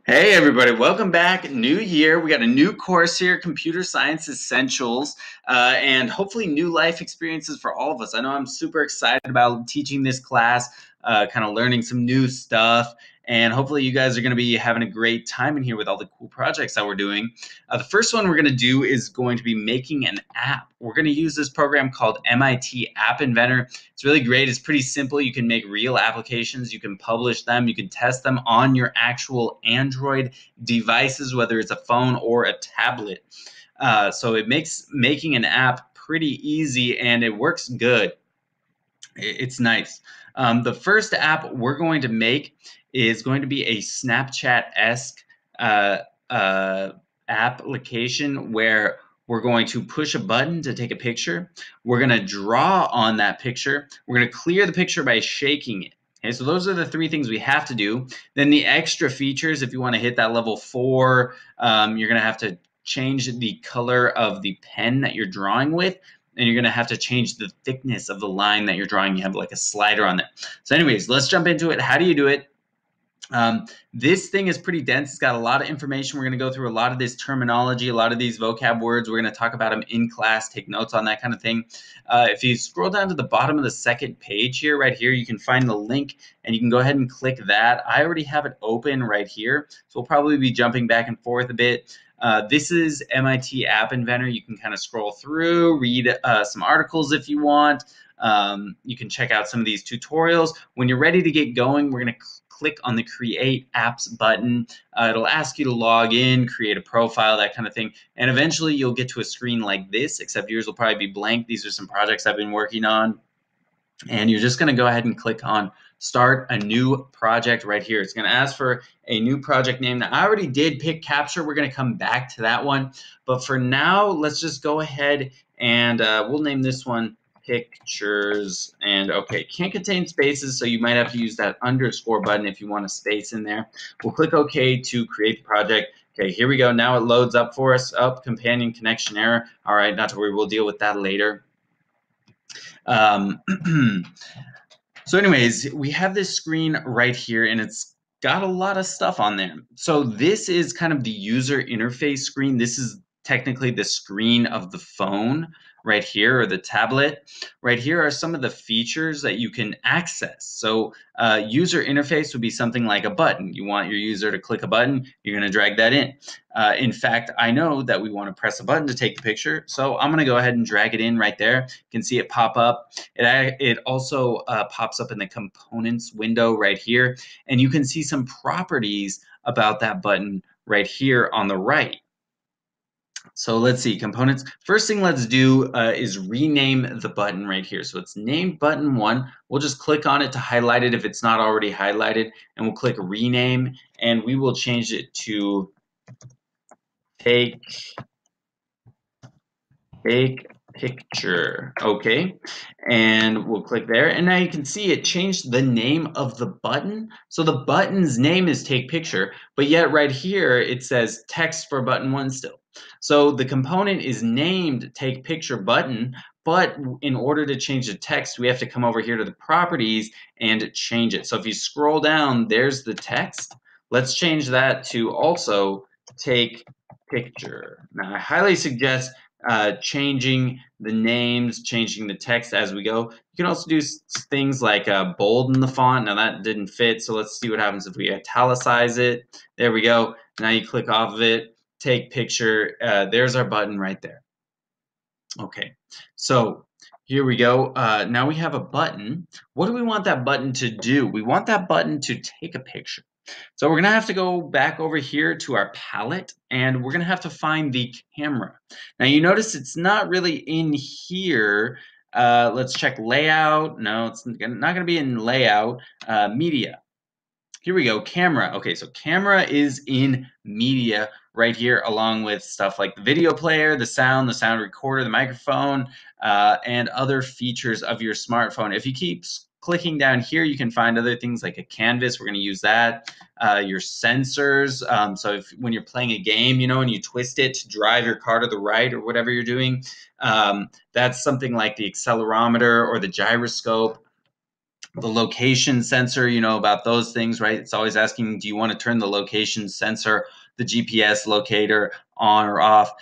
Hey everybody, welcome back. New year. We got a new course here, Computer Science Essentials, and hopefully new life experiences for all of us. I know I'm super excited about teaching this class, kind of learning some new stuff, and hopefully you guys are going to be having a great time in here with all the cool projects that we're doing. The first one we're going to do is going to be making an app. We're going to use this program called MIT App Inventor. It's really great. It's pretty simple. You can make real applications. You can publish them. You can test them on your actual Android devices, whether it's a phone or a tablet. So it makes making an app pretty easy and it works good. It's nice. The first app we're going to make is going to be a Snapchat-esque uh, uh, application where we're going to push a button to take a picture. We're going to draw on that picture. We're going to clear the picture by shaking it. Okay, so those are the three things we have to do. Then the extra features, if you want to hit that level 4, you're going to have to change the color of the pen that you're drawing with, and you're going to have to change the thickness of the line that you're drawing. You have like a slider on there. So anyways, let's jump into it. How do you do it? This thing is pretty dense. It's got a lot of information. We're going to go through a lot of this terminology, a lot of these vocab words. We're going to talk about them in class, take notes on that kind of thing. If you scroll down to the bottom of the second page here, right here, you can find the link and you can go ahead and click that. I already have it open right here, so we'll probably be jumping back and forth a bit. This is MIT App Inventor. You can kind of scroll through, read some articles if you want. You can check out some of these tutorials. When you're ready to get going, we're going to click on the Create Apps button. It'll ask you to log in, create a profile, that kind of thing. And eventually you'll get to a screen like this, except yours will probably be blank. These are some projects I've been working on. And you're just going to go ahead and click on Start a New Project right here. It's going to ask for a new project name. Now, I already did pick Capture. We're going to come back to that one. But for now, let's just go ahead and we'll name this one Pictures. And okay, can't contain spaces, so you might have to use that underscore button if you want a space in there. We'll click OK to create the project. Okay, here we go. Now it loads up for us. Companion connection error. All right, not to worry. We'll deal with that later. So anyways, we have this screen right here and it's got a lot of stuff on there. So this is kind of the user interface screen. This is technically the screen of the phone right here, or the tablet. Right here are some of the features that you can access. So user interface would be something like a button. You want your user to click a button, you're going to drag that in. In fact, I know that we want to press a button to take the picture, so I'm going to go ahead and drag it in right there. You can see it pop up. It also pops up in the components window right here, and you can see some properties about that button right here on the right. So let's see, components. First thing let's do is rename the button right here. So it's named button 1. We'll just click on it to highlight it if it's not already highlighted, and we'll click rename, and we will change it to take picture. Okay, and we'll click there, and now you can see it changed the name of the button. So the button's name is take picture, but yet right here it says text for button 1 still. So the component is named take picture button, but in order to change the text, we have to come over here to the properties and change it. So if you scroll down, there's the text. Let's change that to also take picture. Now I highly suggest changing the names, changing the text as we go. You can also do things like bold in the font. Now that didn't fit, so let's see what happens if we italicize it. There we go. Now you click off of it, take picture. There's our button right there. Okay, so here we go. Now we have a button. What do we want that button to do? We want that button to take a picture. So we're going to have to go back over here to our palette, and we're going to have to find the camera. Now you notice it's not really in here. Let's check layout. No, it's not going to be in layout. Media. Here we go, camera. Okay, so camera is in media right here, along with stuff like the video player, the sound recorder, the microphone, and other features of your smartphone. If you keep clicking down here, you can find other things like a canvas. We're going to use that. Your sensors. So if when you're playing a game, you know, and you twist it to drive your car to the right or whatever you're doing, that's something like the accelerometer or the gyroscope. the location sensor, you know about those things, right? It's always asking, do you want to turn the location sensor, the GPS locator on or off?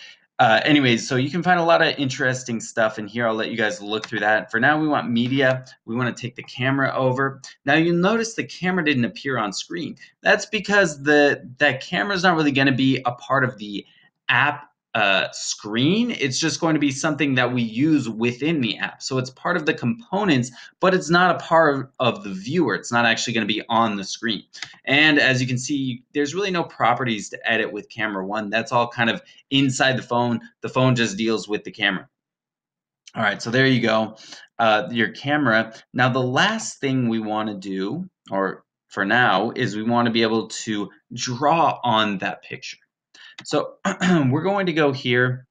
Anyways, so you can find a lot of interesting stuff in here. I'll let you guys look through that. For now, we want media. We want to take the camera over. Now you'll notice the camera didn't appear on screen. That's because that camera is not really going to be a part of the app screen. It's just going to be something that we use within the app. So it's part of the components, but it's not a part of the viewer. It's not actually going to be on the screen. And as you can see, there's really no properties to edit with camera one. That's all kind of inside the phone. The phone just deals with the camera. All right, so there you go, your camera. Now the last thing we want to do, or for now, is we want to be able to draw on that picture. So we're going to go here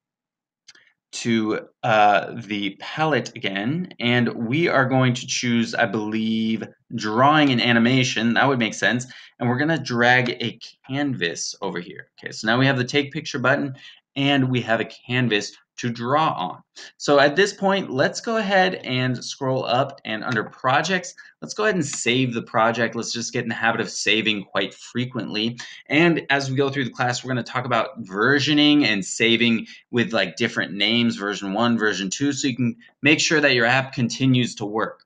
to the palette again, and we are going to choose, I believe, drawing and animation. That would make sense. And we're going to drag a canvas over here. Okay, so now we have the take picture button and we have a canvas to draw on. So at this point, let's go ahead and scroll up, and under projects, let's go ahead and save the project. Let's just get in the habit of saving quite frequently. And as we go through the class, we're going to talk about versioning and saving with like different names, version 1, version 2, so you can make sure that your app continues to work.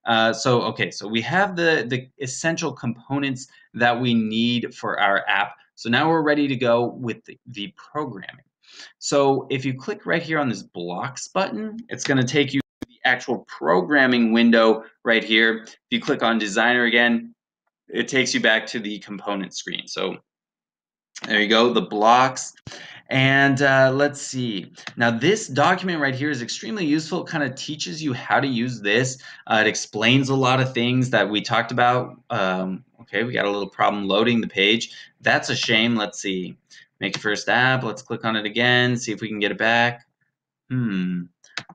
So we have the essential components that we need for our app. So now we're ready to go with the programming. So if you click right here on this blocks button, it's going to take you to the actual programming window right here. If you click on designer again, it takes you back to the component screen. So there you go, the blocks. And let's see. Now this document right here is extremely useful. It kind of teaches you how to use this. It explains a lot of things that we talked about. Okay, we got a little problem loading the page. That's a shame. Let's see. Make first app. Let's click on it again. See if we can get it back.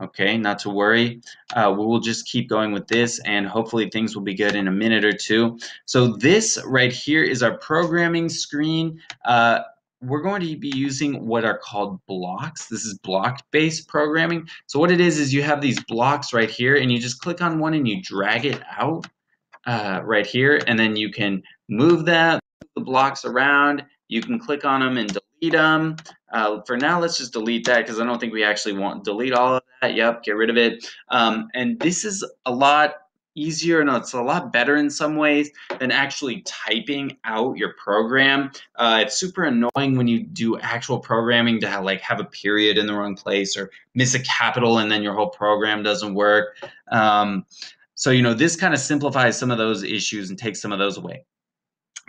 Okay, not to worry. We'll just keep going with this, and hopefully things will be good in a minute or two. So this right here is our programming screen. We're going to be using what are called blocks. This is block-based programming. So what it is you have these blocks right here, and you just click on one and you drag it out right here, and then you can move the blocks around. You can click on them and delete them. For now, let's just delete that because I don't think we actually want to delete all of that. Yep, get rid of it. And this is a lot easier. No, it's a lot better in some ways than actually typing out your program. It's super annoying when you do actual programming to have a period in the wrong place or miss a capital and then your whole program doesn't work. So, this kind of simplifies some of those issues and takes some of those away.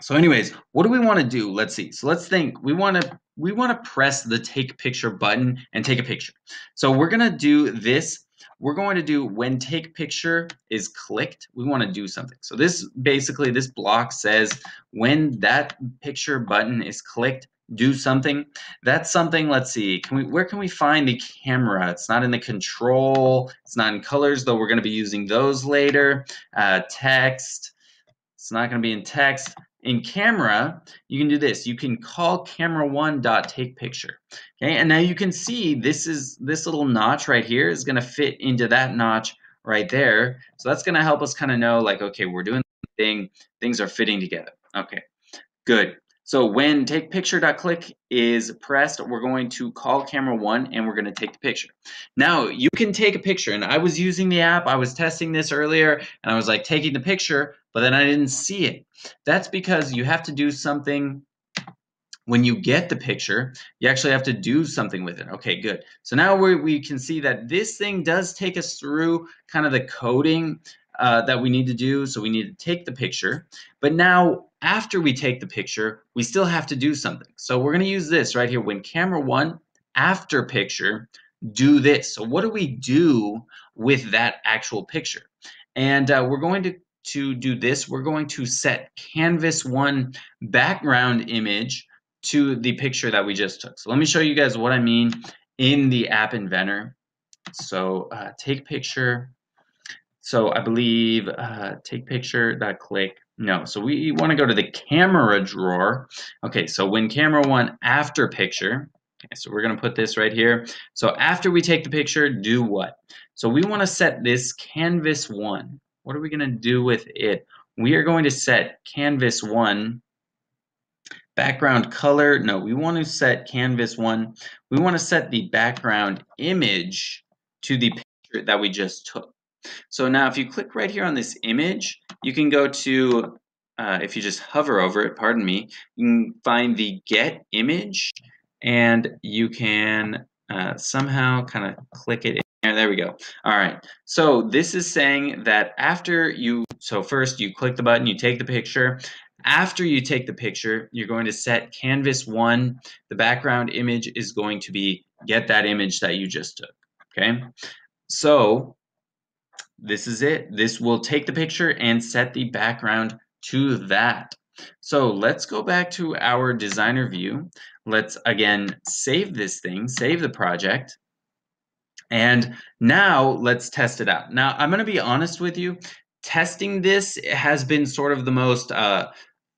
So anyways, what do we want to do? Let's see. So let's think. We want to press the take picture button and take a picture. So we're going to do this. We're going to do when take picture is clicked, we want to do something. So this block says when that picture button is clicked, do something. That's something. Let's see. Where can we find the camera? It's not in the control. It's not in colors, though we're going to be using those later. Text. It's not going to be in text. In camera, you can do this. You can call camera1.takePicture. Okay, and now you can see this little notch right here is going to fit into that notch right there. So that's going to help us kind of know, like, okay, we're doing the thing. Things are fitting together. Okay, good. So when takePicture.click is pressed, we're going to call camera1 and we're going to take the picture. Now you can take a picture, and I was using the app. I was testing this earlier, and I was like taking the picture, but then I didn't see it. That's because you have to do something. When you get the picture, you actually have to do something with it. Okay, good. So now we can see that this thing does take us through kind of the coding that we need to do. So we need to take the picture. But now, after we take the picture, we still have to do something. So we're going to use this right here. When camera1, after picture, do this. So what do we do with that actual picture? And we're going to do this. We're going to set canvas1 background image to the picture that we just took. So let me show you guys what I mean in the App Inventor. So take picture. So I believe take picture.click. No, so we want to go to the camera drawer. Okay, so when camera1 after picture. Okay, so we're going to put this right here. So after we take the picture, do what? So we want to set this canvas1. What are we going to do with it? We are going to set canvas 1 background color. No, we want to set canvas 1. We want to set the background image to the picture that we just took. So now if you click right here on this image, you can go to, if you just hover over it, pardon me, you can find the get image, and you can somehow kind of click it in there. There we go. All right. So this is saying that after you, so first you click the button, you take the picture. After you take the picture, you're going to set canvas 1. The background image is going to be get that image that you just took. Okay. So this is it. This will take the picture and set the background to that. So let's go back to our designer view. Let's again save this thing, save the project. And now let's test it out. Now I'm going to be honest with you. Testing this has been sort of the most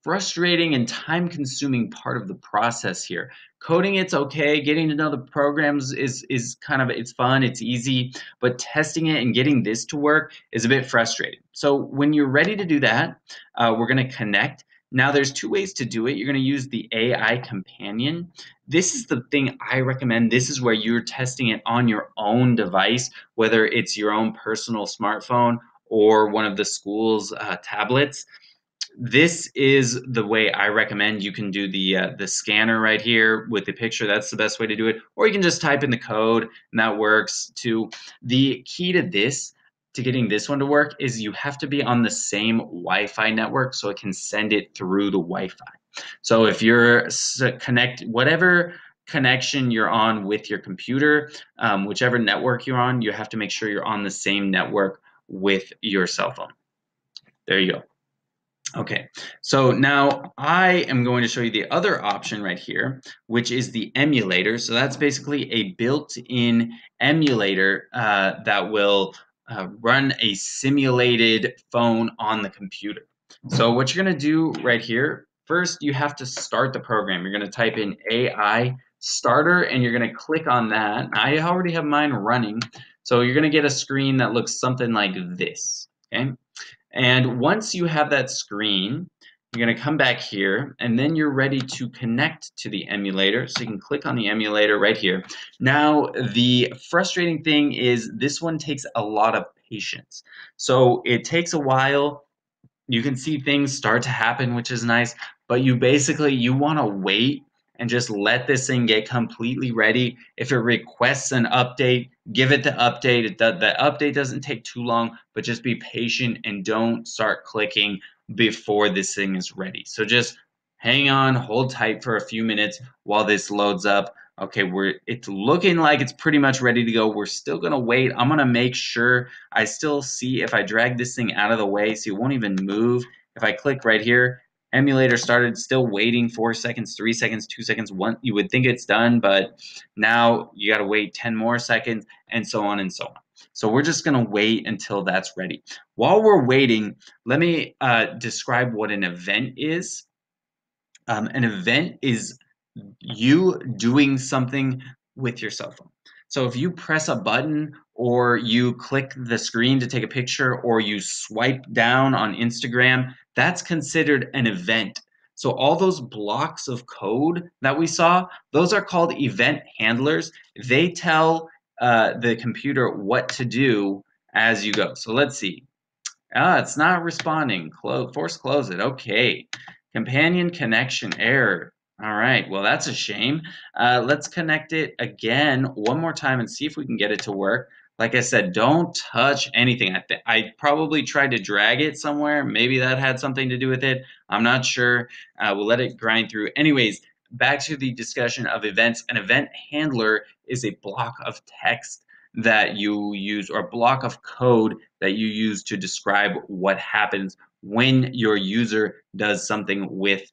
frustrating and time-consuming part of the process here. Coding, it's okay. Getting to know the programs is kind of, it's fun, it's easy, but testing it and getting this to work is a bit frustrating. So when you're ready to do that, we're going to connect. Now there's 2 ways to do it. You're going to use the AI companion. This is the thing I recommend. This is where you're testing it on your own device, whether it's your own personal smartphone or one of the school's tablets. This is the way I recommend. You can do the scanner right here with the picture. That's the best way to do it. Or you can just type in the code, and that works too. The key to this, to getting this one to work, is you have to be on the same Wi-Fi network so it can send it through the Wi-Fi. So if you're whatever connection you're on with your computer, whichever network you're on, you have to make sure you're on the same network with your cell phone. There you go. Okay, so now I am going to show you the other option right here, which is the emulator. So that's basically a built-in emulator that will run a simulated phone on the computer. So what you're going to do right here, first you have to start the program. You're going to type in AI starter, and you're going to click on that. I already have mine running, so you're going to get a screen that looks something like this. Okay. And once you have that screen, you're going to come back here, and then you're ready to connect to the emulator. So you can click on the emulator right here. Now, the frustrating thing is this one takes a lot of patience. So it takes a while. You can see things start to happen, which is nice, but you want to wait and just let this thing get completely ready. If it requests an update, give it the update. The update doesn't take too long, but just be patient and don't start clicking before this thing is ready. So just hang on, hold tight for a few minutes while this loads up. Okay, it's looking like it's pretty much ready to go. We're still gonna wait. I'm gonna make sure I still see if I drag this thing out of the way so it won't even move. If I click right here, emulator started, still waiting 4 seconds, 3 seconds, 2 seconds, 1. You would think it's done, but now you gotta wait 10 more seconds, and so on and so on. So we're just gonna wait until that's ready. While we're waiting, let me describe what an event is. An event is you doing something with your cell phone. So if you press a button or you click the screen to take a picture or you swipe down on Instagram, that's considered an event. So all those blocks of code that we saw, those are called event handlers. They tell the computer what to do as you go. So let's see. It's not responding. Force close it. Okay. Companion connection error. All right. Well, that's a shame. Let's connect it again one more time and see if we can get it to work. Like I said, don't touch anything. I probably tried to drag it somewhere. Maybe that had something to do with it. I'm not sure. We'll let it grind through. Anyways, back to the discussion of events. An event handler is a block of text that you use, or a block of code that you use to describe what happens when your user does something with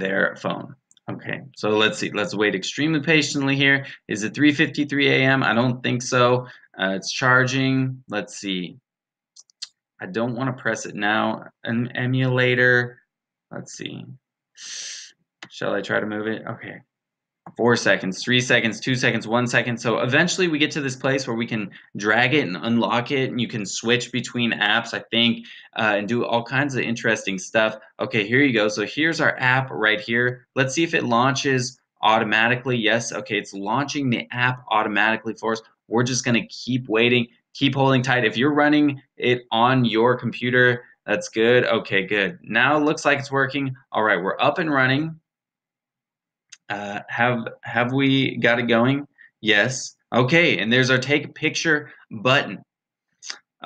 their phone. Okay, so let's see. Let's wait extremely patiently here. Is it 3:53 a.m.? I don't think so. It's charging. Let's see. I don't want to press it now. An emulator. Let's see. Shall I try to move it? Okay. 4 seconds, 3 seconds, 2 seconds, 1 second. So eventually we get to this place where we can drag it and unlock it, and you can switch between apps, I think, and do all kinds of interesting stuff. Okay, here you go. So here's our app right here. Let's see if it launches automatically. Yes, okay, it's launching the app automatically for us. We're just going to keep waiting, keep holding tight. If you're running it on your computer, that's good. Okay, good. Now it looks like it's working. All right, we're up and running. Have we got it going? Yes. Okay, and there's our take a picture button.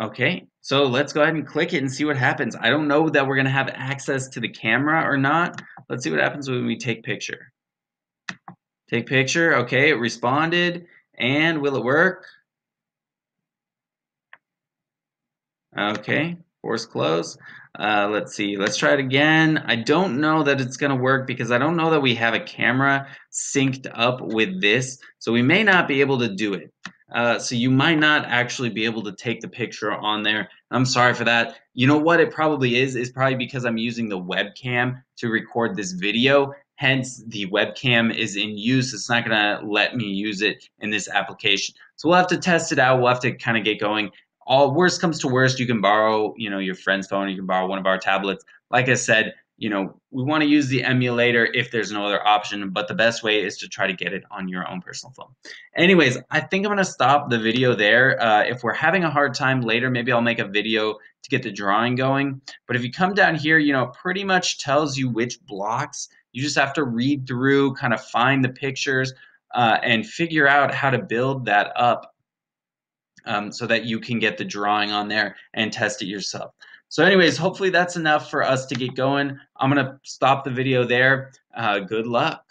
Okay, so let's go ahead and click it and see what happens. I don't know that we're gonna have access to the camera or not. Let's see what happens when we take picture. Take picture, okay, it responded, and will it work? Okay, force close. Let's see, let's try it again. I don't know that it's gonna work because I don't know that we have a camera synced up with this, so we may not be able to do it. So you might not actually be able to take the picture on there. I'm sorry for that. You know what it probably is probably because I'm using the webcam to record this video. Hence, the webcam is in use. It's not gonna let me use it in this application. So we'll have to test it out. We'll have to kind of get going. All worst comes to worst, you can borrow, your friend's phone, you can borrow one of our tablets. Like I said, we want to use the emulator if there's no other option, but the best way is to try to get it on your own personal phone. Anyways, I think I'm going to stop the video there. If we're having a hard time later, maybe I'll make a video to get the drawing going. But if you come down here, it pretty much tells you which blocks. You just have to read through, kind of find the pictures, and figure out how to build that up so that you can get the drawing on there and test it yourself. So anyways, hopefully that's enough for us to get going. I'm going to stop the video there. Good luck.